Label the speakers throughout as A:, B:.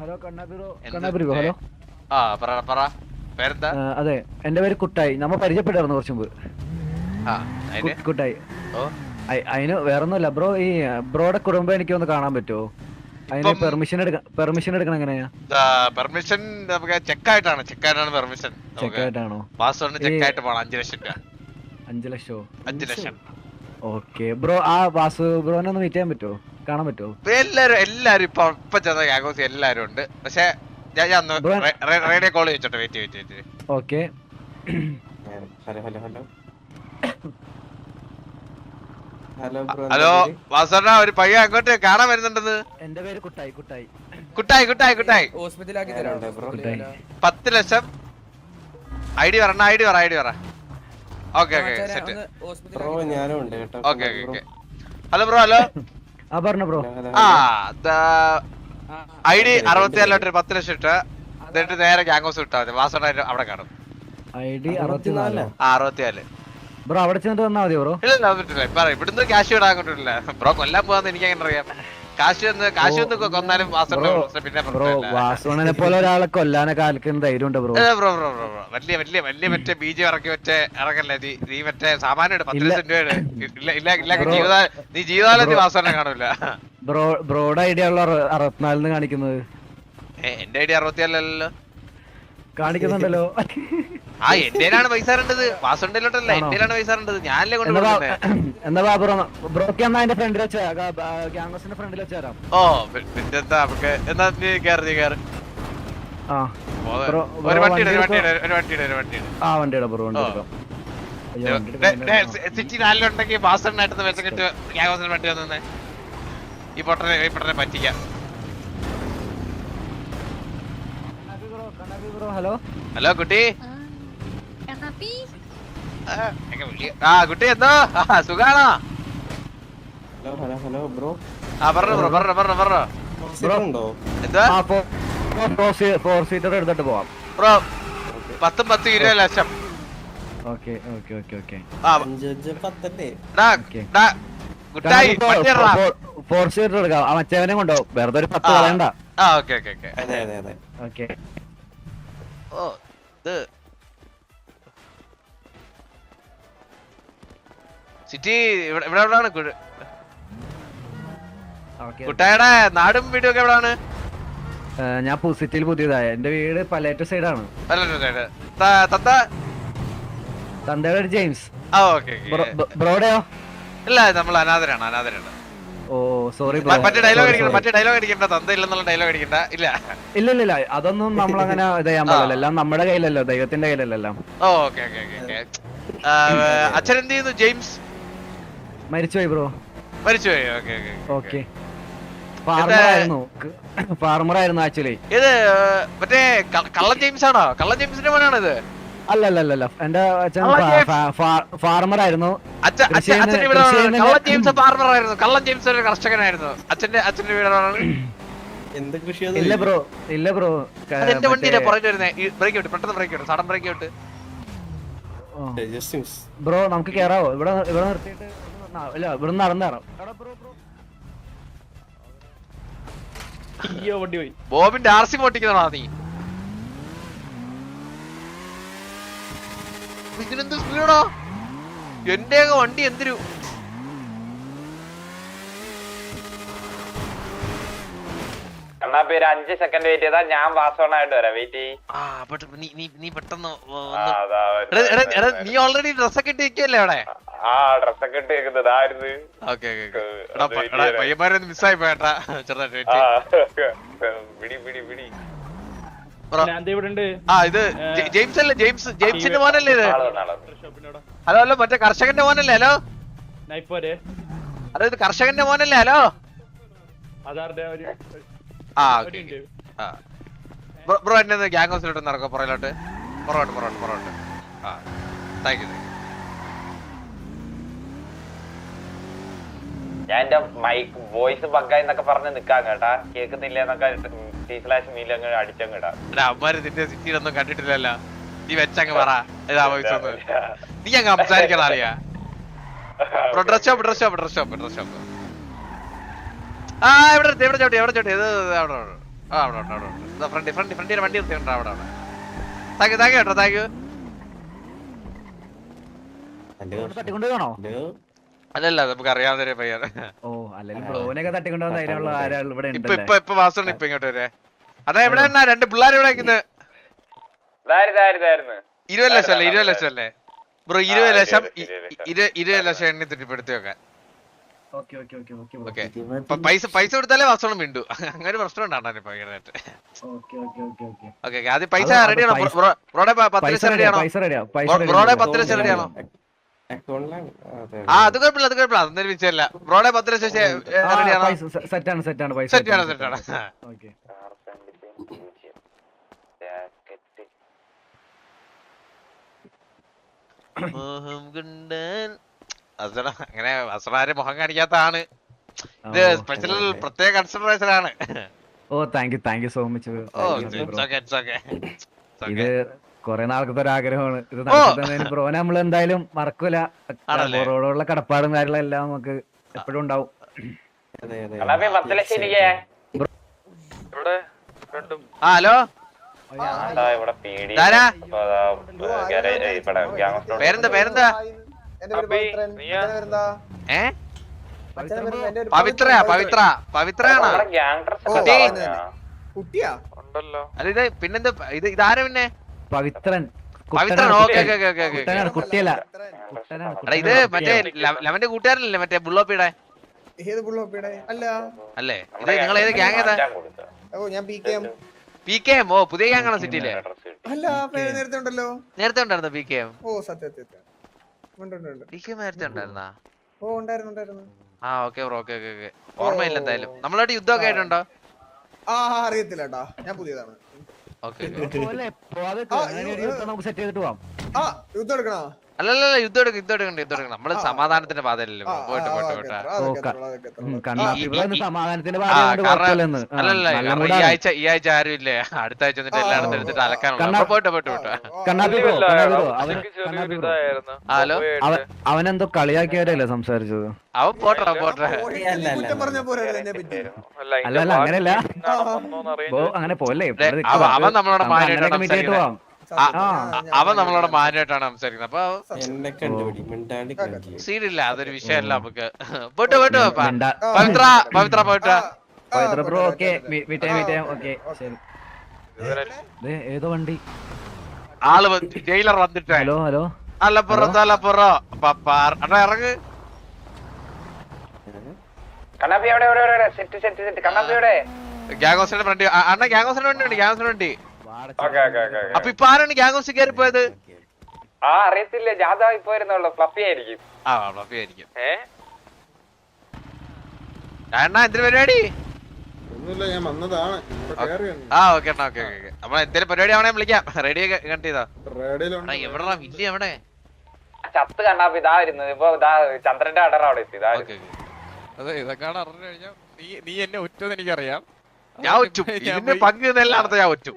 A: Hello കണ്ണാപുരി hello. അതെ, എന്റെ പേര് കുട്ടായി. നമ്മ പരിചയപ്പെട്ടായിരുന്നു കുറച്ചു മുമ്പ്. കുട്ടായി. അതിന് വേറൊന്നുമില്ല ബ്രോ. ഈ ബ്രോയുടെ കുടുംബം എനിക്ക് ഒന്ന് കാണാൻ പറ്റുമോ? അതിന് പെർമിഷൻ എടുക്കണം എങ്ങനെയാ?
B: പെർമിഷൻ ചെക്കായിട്ടാണ് പെർമിഷൻ.
A: ചെക്കായിട്ടാണോ? 5 ലക്ഷമോ?
B: 5 ലക്ഷം.
A: Okay bro. ആ വാസു ബ്രോനെ ഒന്ന് മീറ്റ് ചെയ്യാൻ പറ്റുമോ? കാണാൻ പറ്റുമോ?
B: എല്ലാരും ഇപ്പൊ ചെന്ന ഗ്യാങ്സ് എല്ലാരും ഉണ്ട്. പക്ഷെ ഞാൻ റേഡിയോ കോൾ വെച്ചോട്ടെ. വെയിറ്റ്.
A: ഓക്കെ.
B: ഹലോ വാസണ്ണ, ഒരു പയ്യ അങ്ങോട്ട് കാണാൻ വരുന്നുണ്ടെന്ന്.
A: എന്റെ പേര് കുട്ടായി.
B: 10 ലക്ഷം. ഐഡി പറ. ഓക്കെ. Hello bro.
A: പറഞ്ഞു ബ്രോ.
B: ഐഡി 64 10 ലക്ഷം ഇട്ട് എന്നിട്ട് നേരെ ഗ്യാങ്സ് വിട്ടാ മതി. വാസണ്ണ അവിടെ കാണും.
A: ID 64 bro. അവിടെ ചെന്നിട്ട് വന്നാ മതി ബ്രോ.
B: ഇല്ല ഇവിടുന്ന് ക്യാഷ് വിടാൻ കൊണ്ടില്ല ബ്രോ. കൊല്ലാൻ പോവാന്ന് എനിക്ക് എങ്ങനെ അറിയാം? കാശ് കൊന്നാലും പിന്നെ
A: വാസുവിനെ പോലെ ഒരാളെ കൊല്ലാനെ കാലിക്കുന്ന ധൈര്യമുണ്ട് ബ്രോ.
B: വലിയ മറ്റേ ബീജം ഇറക്കി ഇറങ്ങല്ലേ നീ മറ്റേ സാമാനം 10 ലക്ഷം രൂപ നീ ജീവിതകാലം നീ വാസുവിനെ കാണൂല.
A: ബ്രോയുടെ ഐഡിയ ഉള്ള 64 കാണിക്കുന്നത്.
B: എന്റെ ഐഡിയ 64
A: കാണിക്കുന്നുണ്ടല്ലോ.
B: എന്റെയിലാണ് പൈസ ഇരേണ്ടത്. വാസുണ്ടല്ലോട്ടല്ല, എന്റെയിലാണ് പൈസ ഇരേണ്ടത്. ഞാനല്ലേ കൊണ്ടുപോകുന്നത്. ഓ പിന്നെന്താ എന്നാ നീ കേറി. ഒരു വണ്ടിയുടെ സിറ്റി 4 വാസണ്ണായിട്ട് വെച്ചിട്ട് ഗ്യാങ്സിന് വണ്ടി വന്നേ. ഈ പൊട്ടനെ പറ്റിക്കാം. ഹലോ കുട്ടി. കുട്ടി എന്തോ സുഖാണോ? പറഞ്ഞോ. എന്താ
A: എടുത്തിട്ട് പോവാം
B: ബ്രോ? 10-20 ലക്ഷം.
A: ഫോർ സീറ്റർ എടുക്കാം. ആ മച്ചവനെ കൊണ്ടോ വെറുതെ ഒരു 10 കളയണ്ട.
B: സിറ്റി എവിടെയാണ്? കുട്ടായുടെ നാടും വീടും ഒക്കെ എവിടെയാണ്?
A: ഞാൻ സിറ്റിയിൽ പുതിയതായ. എന്റെ വീട് പലേറ്റ സൈഡാണ്. തന്റെ പേര് ജെയിംസ്. ബ്രോഡയോ?
B: ഇല്ല, നമ്മൾ അനാഥരാണ്.
A: ഓ സോറി ബ്രോ.
B: മറ്റേ ഡയലോഗ് അടിക്കണ്ട. തന്തയില്ലെന്നുള്ള ഡയലോഗ് അടിക്കണ്ട.
A: ഇല്ല അതൊന്നും നമ്മളങ്ങനെ ഇത് ചെയ്യാൻ പാടില്ല. എല്ലാം നമ്മുടെ കയ്യിലല്ലോ, ദൈവത്തിന്റെ കയ്യിലല്ലോ എല്ലാം.
B: അച്ഛൻ എന്ത് ചെയ്യുന്നു? ജെയിംസ്
A: മരിച്ചുപോയി ബ്രോ. ഓക്കെ. ഫാർമർ ആയിരുന്നു ആക്ച്വലി.
B: ഇത് മറ്റേ കള്ളൻ ജെയിംസ് ആണോ? കള്ളൻ ജെയിംസിന്റെ മോനാണ് ഇത്?
A: അല്ലല്ല, എന്റെ അച്ഛൻ ഫാർമർ ആയിരുന്നു.
B: കള്ളൻ ജെയിംസ് ഫാർമർ ആയിരുന്നു. കള്ളൻ ജെയിംസ് ഒരു കർഷകനായിരുന്നു. അച്ഛന്റെ വീടാണ്.
A: ഇല്ല ബ്രോ.
B: എന്റെ വണ്ടിയിലെ പുറകെ വരുന്നേ. ബ്രേക്ക് വിട്ട്, പെട്ടെന്ന് ബ്രേക്ക് വിട്ട്, സഡൻ ബ്രേക്ക് വിട്ട്.
A: ബ്രോ നമുക്ക് കേറാവോ? ഇവിടെ നിർത്തിയിട്ട് ഇവിടെ നടന്നേറാം.
B: ബോബിന്റെ RC പൊട്ടിക്കുന്നതാ നീ. ഇതിനെന്ത് സ്പീഡോ? എന്റെ വണ്ടി എന്തൊരു
C: പേര് 5 സെക്കൻഡ് വെയിറ്റ് ചെയ്താ ഞാൻ വാസവണ്ണായിട്ട് വരാം. വെയിറ്റ്
B: നീ പെട്ടെന്ന് നീ ഓൾറെഡി ഡ്രസ്സൊക്കെ ഇട്ട് നിൽക്കല്ലേ അവിടെ?
C: ഡ്രസ്സൊക്കെ ഇട്ട് വെക്കുന്നതായിരുന്നു.
B: പയ്യന്മാരൊന്ന് മിസ്സായി പോയേട്ടാ ചെറുതായിട്ട്. ഇത് ജെയിംസ് അല്ലേ? ജെയിംസിന്റെ മോനല്ലേ ഇത്? ഹലോ മറ്റേ കർഷകന്റെ മോനല്ലേ? ഹലോ ഇത് കർഷകന്റെ മോനല്ലേ? ഹലോ ബ്രോ എന്നെ ഗ്യാങ് ഹൗസിലോട്ട് നടക്കാം. പുറകിലോട്ട്. Thank you.
C: ഞാൻ എന്റെ മൈക്ക് വോയിസ് ബഗ്ഗായി എന്നൊക്കെ പറഞ്ഞ് നിക്കാൻ കേട്ടാ. കേൾക്കുന്നില്ല എന്നൊക്കെ /മീലങ്ങ് അടിച്ചങ്ങിടാ.
B: അമ്മാര് നിന്റെ സിറ്റിയിലൊന്നും കണ്ടിട്ടില്ലല്ലോ. നീ വെച്ചങ്ങ് പറ ഇതാ വോയിസ്. നീ അങ്ങ് സംസാരിക്കണം അറിയാ. Dress shop. ഇവിടെ ചവിട്ടി. ഇത് അവിടെ ആ അവിടെ ഉണ്ട് അവിടെ ഉണ്ട് ഫ്രണ്ടിൽ വണ്ടി നിർത്തിയുണ്ടോ അവിടെ അവിടെ താങ്ക് യു കേട്ടോ താങ്ക് യു.
A: തട്ടിക്കൊണ്ടുപോകണോ?
B: അല്ലല്ല നമുക്ക് അറിയാവുന്ന പയ്യൻ.
A: ഓ അല്ലെങ്കിൽ ബ്രോനൊക്കെ തട്ടിക്കൊണ്ടുവന്ന അതിനുള്ള ആരാൾ ഇവിടെ
B: ഇപ്പൊ വാസന ഇപ്പൊ ഇങ്ങോട്ട് വരെ. അതാ എവിടെ രണ്ട് പിള്ളേർ ഇവിടെ നിൽക്കുന്നത്. 20 ലക്ഷം അല്ലേ ബ്രോ? 20 ലക്ഷം 20 ലക്ഷം എണ്ണി തിട്ടിപ്പെടുത്തി വെക്കാൻ. ഓക്കെ പൈസ കൊടുത്താലേ വാസോണം വീണ്ടു. അങ്ങനെ പ്രശ്നം ഉണ്ടാണ് ഇപ്പൊ ഈയിടെയായിട്ട്. ഓക്കെ ആദ്യം പൈസ റെഡിയാണോ ബ്രോടെ? 10 ലക്ഷം റെഡിയാണോ ബ്രോടെ? 10 ലക്ഷം റെഡിയാണോ? ആ അത് കുഴപ്പമില്ല അതൊന്നും വിഷയമല്ല. ബ്രോടെ 10 ലക്ഷം റെഡിയാണോ? സെറ്റാണ്. അങ്ങനെ വസണാര് മുഖം കാണിക്കാത്തതാണ് ഇത്. സ്പെഷ്യൽ പ്രത്യേക കൺസിഡറേഷൻ ആണ്.
A: ഓ താങ്ക് യു സോ മച്ച്. ഇത് കൊറേ നാളത്തെ ഒരു ആഗ്രഹമാണ്. ഇത് ബ്രോനെ നമ്മൾ എന്തായാലും മറക്കൂല. ബ്രോയോടുള്ള കടപ്പാടും കാര്യങ്ങളും എല്ലാം നമുക്ക് എപ്പോഴും ഉണ്ടാവും.
B: ഹലോ പേരെന്താ? പവിത്രയാണോ? അല്ല ഇത് പിന്നെന്താ ഇതാരാ പിന്നെ?
A: പവിത്രൻ.
B: കുട്ടിയല്ല ഇത് മറ്റേ ലവന്റെ കൂട്ടുകാരനല്ലേ മറ്റേ ബുള്ളോപ്പിയുടെ? അല്ലേ ഇത് നിങ്ങൾ ഏത് ഗ്യാങ് ഏതാ? PKM. ഓ പുതിയ ഗ്യാങ് ആണോ സിറ്റിയിലെ? നേരത്തെ ഉണ്ടായിരുന്നോ PKM? നേരത്തെ ഉണ്ടായിരുന്നാ? ആ ഓക്കെ ബ്രോ ഓക്കെ ഓർമ്മയില്ല എന്തായാലും. നമ്മളായിട്ട് യുദ്ധമൊക്കെ ആയിട്ടുണ്ടോ?
D: അറിയത്തില്ല ഞാൻ പുതിയതാണ്. യുദ്ധം എടുക്കണോ?
B: അല്ലല്ല യുദ്ധം എടുക്കണം. നമ്മള് സമാധാനത്തിന്റെ പാതയല്ലേ പോയിട്ട് അല്ലല്ല ഈ ആഴ്ച ആരും ഇല്ലേ? അടുത്ത ആഴ്ച വന്നിട്ട് എല്ലാം എടുത്തിട്ട് അലക്കാനുള്ള പോയിട്ട് ഹലോ
A: അവനെന്തോ കളിയാക്കിയവരല്ലേ സംസാരിച്ചത്?
B: അവൻ പോട്ടെ
A: അല്ലല്ല അങ്ങനെയല്ല അങ്ങനെ പോലെ
B: അവൻ നമ്മളോട് മാന്യമായിട്ടാണ് അവൻ നമ്മളോട് മാന്യമായിട്ടാണ് സംസാരിക്കുന്നത്. അപ്പൊ സീനില്ല അതൊരു വിഷയമല്ല നമുക്ക്. പോയിട്ട് പവിത്ര
A: ബ്രോ ഓക്കെ ഓക്കെ ശരി. ഏതോ വണ്ടി
B: ആള് ജയിലർ വന്നിട്ട്
A: ഹലോ
B: അല്ലപ്പുറോ അണ്ണാ ഇറങ്ങ്. ഗ്യാങ് ഹൗസിന്റെ ഫ്രണ്ട് അണ്ണ ഗ്യാങ് ഹൗസിന്റെ വണ്ടി. അപ്പൊ ഇപ്പൊ ആരാണ് ഗ്യാങ് ഹൗസിൽ കയറി പോയത്?
C: അറിയത്തില്ല. ജാഥ ഇപ്പൊ വരുന്നുള്ളൂ. ഫ്ലഫി ആയിരിക്കും.
B: അണ്ണാ എന്തിനു പരിപാടി?
D: ഞാൻ വന്നതാണ്.
B: ഓക്കെ നമ്മളെ എന്തെങ്കിലും പരിപാടി ആവണേ വിളിക്കാം. റെഡി കണ്ട് ചെയ്താ എവിടെ വില്ല എവിടെ
C: ചത്ത് കണ്ടാ ഇതാ വരുന്നത്. ഇപ്പൊ ഇതാ ചന്ദ്രന്റെ അടർ അവിടെ എത്തി.
B: അതെ ഇതൊക്കെയാണ് അറിഞ്ഞു കഴിഞ്ഞാൽ നീ എന്നെ ഒറ്റന്ന് എനിക്കറിയാം. ഞാൻ ഒറ്റും ഇതിന്റെ പങ്ക് നെല്ലാടത്ത ഞാൻ ഒറ്റും.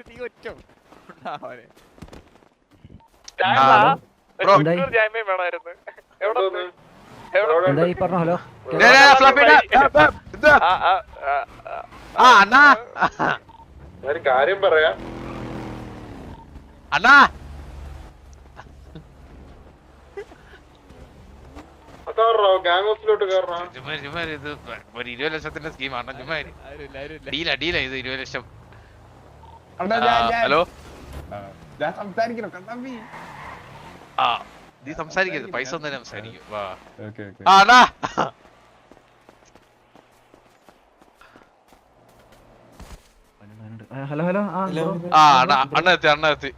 B: നീ ഒറ്റും
A: പറഞ്ഞോ.
B: അണ്ണാ
D: കാര്യം പറയാ
B: അണ്ണാ ഇത് ഒരു 20 ലക്ഷത്തിന്റെ സ്കീമാണ്. ഡീല ഇത് 20 ലക്ഷം. ഹലോ നീ സംസാരിക്കരുത്. പൈസ ഒന്നും സംസാരിക്കും.
A: ഹലോ
B: അണ്ണ എത്തി.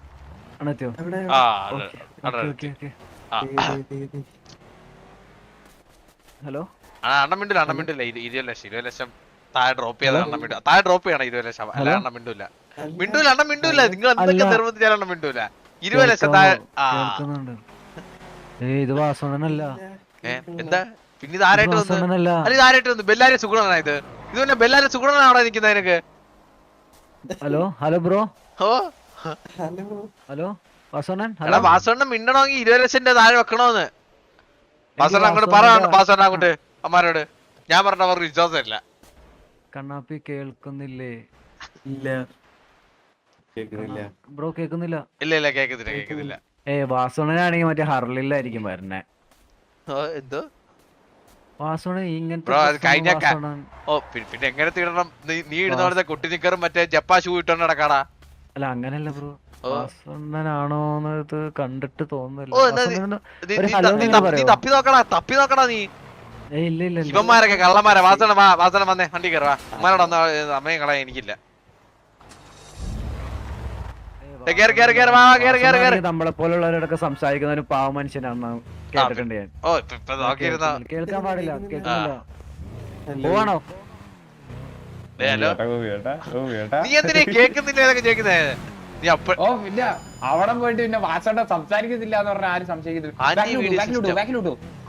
A: ഹലോ
B: അണ്ണ മിണ്ടില്ല 20 ലക്ഷം താഴെ ഡ്രോപ്പ് ചെയ്യണം. താഴെ ഡ്രോപ്പ് ചെയ്യണം 20 ലക്ഷം. അല്ല അണ്ണ മിണ്ടൂല. നിങ്ങൾ എന്തൊക്കെ നിർബന്ധിച്ചാലും അണ്ണ മിണ്ടൂല. 20 ലക്ഷം താഴെ.
A: ഇത് വാസനല്ല.
B: എന്താ പിന്നെ ഇത് ആരായിട്ട് വന്നു? അല്ല ഇത് ആരായിട്ട് വന്നു? ബെല്ലാരി സുഗുണനാ ഇത് പിന്നെ ബെല്ലാരി സുഗുണനാണോ നിൽക്കുന്നത് നിനക്ക്?
A: Hello bro.
B: ഓ
A: ഹലോ
B: വാസണ്ണൻ മിണ്ടണമെങ്കിൽ 20 ലക്ഷം താഴെ വെക്കണോന്ന് വാസണ്ണ അങ്ങോട്ട് പറയാണ്ട്. വാസണ്ണ അങ്ങോട്ട് അമ്മാരോട് ഞാൻ പറഞ്ഞ അവർക്ക് വിശ്വാസമില്ല.
A: കണ്ണാപ്പി കേൾക്കുന്നില്ലേ?
E: ഇല്ല കേക്കുന്നില്ല.
A: ബ്രോ കേൾക്കുന്നില്ല?
B: ഇല്ല കേക്കുന്നില്ല.
A: വാസുണനാണെങ്കിൽ മറ്റേ ഹർലില്ലായിരിക്കും വരണേ.
B: എന്തോ
A: വാസുണ ഇങ്ങനത്തെ
B: ബ്രോ അത് കഴിഞ്ഞ ഓ പിന്നെ എങ്ങനത്തെ ഇടണം? നീ ഇടുന്ന പോലത്തെ കുട്ടി നിക്കറും മറ്റേ ജപ്പാ ഷൂ ഇട്ടോണ്ട് നടക്കാടാ.
A: അല്ല അങ്ങനല്ല ബ്രോ, വാസുണ്ണനാണോന്ന് ഇത് കണ്ടിട്ട് തോന്നുന്നില്ല.
B: ഓ നീ തപ്പി നോക്കടാ നീ.
A: ഇല്ല
B: ഇവന്മാരൊക്കെ കള്ളന്മാരാ. വാസന വന്നേ വണ്ടി കയറുവാ. അമ്മയോട് ഒന്ന് സമയം കളയാൻ എനിക്കില്ല.
A: നമ്മളെ പോലുള്ളവരോടൊക്കെ സംസാരിക്കുന്ന ഒരു പാവ മനുഷ്യനാണ് കേട്ടിട്ടുണ്ട് ഞാൻ.
B: ഓ ഇപ്പൊ നോക്കിയിരുന്ന
A: കേൾക്കാൻ പാടില്ല, കേൾക്കുന്നില്ല. പോവാണോ?
B: നീ എന്തിനാ കേൾക്കുന്നില്ല എന്നൊക്കെ ചോദിക്കുന്നേ? നീ
F: ഓ പിന്നെ അവിടെ പോയിട്ട് പിന്നെ വാസോടെ സംസാരിക്കുന്നില്ല എന്ന് പറഞ്ഞാൽ ആരും സംശയിക്കുന്നില്ല.